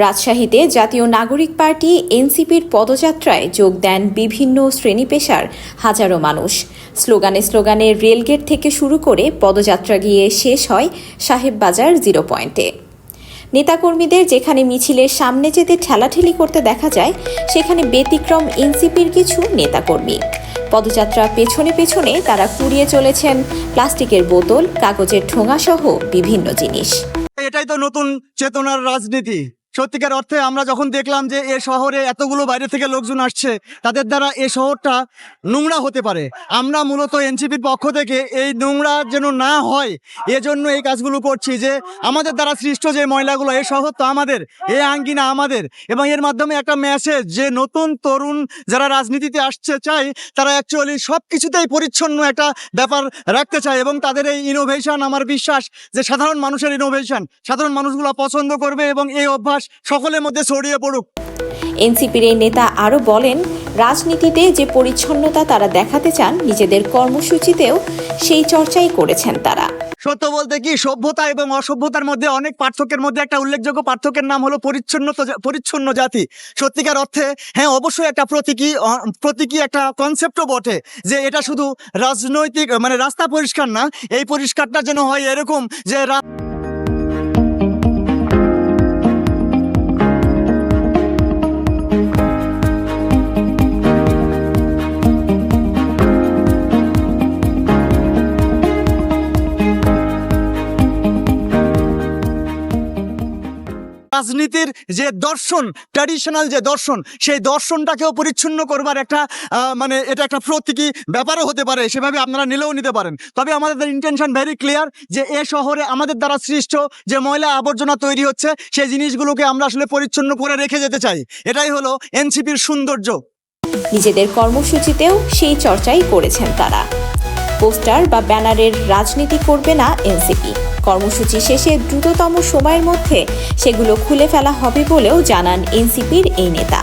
রাজশাহীতে জাতীয় নাগরিক পার্টি এনসিপির পদযাত্রায় যোগ দেন বিভিন্ন শ্রেণী পেশার হাজারো মানুষ। স্লোগানে স্লোগানে রেলগেট থেকে শুরু করে পদযাত্রা গিয়ে শেষ হয় সাহেববাজার 0 পয়েন্টে। নেতাকর্মীদের যেখানে মিছিলের সামনে যেতে ঠেলাঠেলি করতে দেখা যায়, সেখানে ব্যতিক্রম এনসিপির কিছু নেতাকর্মী। পদযাত্রা পেছনে পেছনে তারা কুড়িয়ে চলেছেন প্লাস্টিকের বোতল, কাগজের ঠোঙাসহ বিভিন্ন জিনিস। এটাই তো নতুন চেতনার রাজনীতি। সত্যিকার অর্থে আমরা যখন দেখলাম যে এ শহরে এতগুলো বাইরে থেকে লোকজন আসছে, তাদের দ্বারা এ শহরটা নোংরা হতে পারে। আমরা মূলত এনসিপির পক্ষ থেকে এই নোংরা যেন না হয় এজন্য এই কাজগুলো করছি, যে আমাদের দ্বারা সৃষ্ট যে ময়লাগুলো, এ শহর তো আমাদের, এ আঙ্গিনা আমাদের, এবং এর মাধ্যমে একটা মেসেজ যে নতুন তরুণ যারা রাজনীতিতে আসছে চায়, তারা অ্যাকচুয়ালি সব কিছুতেই পরিচ্ছন্ন একটা ব্যাপার রাখতে চায়, এবং তাদের এই ইনোভেশন, আমার বিশ্বাস যে সাধারণ মানুষের ইনোভেশন সাধারণ মানুষগুলো পছন্দ করবে এবং এই অভ্যাস সকলের মধ্যে ছড়িয়ে পড়ুক। এনসিপির এই নেতা আরও বলেন, রাজনীতিতে যে পরিচ্ছন্নতা তারা দেখাতে চান, নিজেদের কর্মসূচিতেও সেই চর্চাই করেছেন তারা। সত্য বলতে কি, সভ্যতা এবং অসভ্যতার মধ্যে অনেক পার্থক্যের মধ্যে একটা উল্লেখযোগ্য পার্থক্যের নাম হলো পরিচ্ছন্ন জাতি। সত্যিকার অর্থে হ্যাঁ, অবশ্যই একটা প্রতীকী একটা কনসেপ্টও বটে, যে এটা শুধু রাজনৈতিক মানে রাস্তা পরিষ্কার না, এই পরিষ্কারটা যেন হয় এরকম যে রাজনীতির যে দর্শন, ট্র্যাডিশনাল যে দর্শন, সেই দর্শনটাকেও পরিচ্ছন্ন করবার একটা মানে এটা একটা প্রতীকী ব্যাপারও হতে পারে। সেভাবে আপনারা নিলেও নিতে পারেন। তবে আমাদের ইন্টেনশন ভেরি ক্লিয়ার, যে এ শহরে আমাদের দ্বারা সৃষ্ট যে ময়লা আবর্জনা তৈরি হচ্ছে, সেই জিনিসগুলোকে আমরা আসলে পরিচ্ছন্ন করে রেখে যেতে চাই। এটাই হলো এনসিপির সৌন্দর্য। নিজেদের কর্মসূচিতেও সেই চর্চাই করেছেন তারা। পোস্টার বা ব্যানারের রাজনীতি করবে না এনসিপি। কর্মসূচি শেষে দ্রুততম সময়ের মধ্যে সেগুলো খুলে ফেলা হবে বলেও জানান এনসিপির এই নেতা।